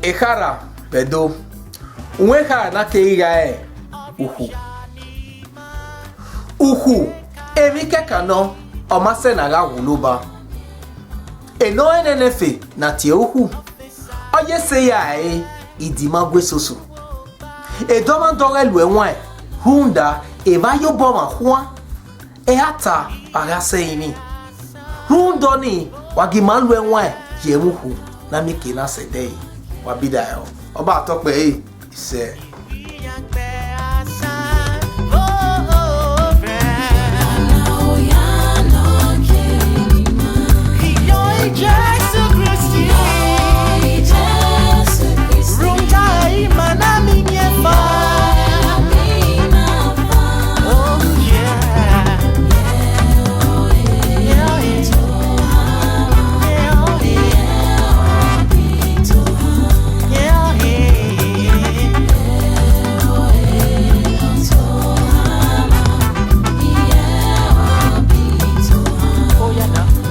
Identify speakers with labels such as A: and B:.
A: Ehara bedo unweha na keiga uhu emike kano omase na ga wuluba eno enenefe na tie uhu oye se ya idima gwesoso edoma dore lu enwa hunda ebayo boma hwa ehata agase ini hundo ni wagimalu enwa yemuhu na mike na sede wabidayo oba atokpe ise
B: Yeah.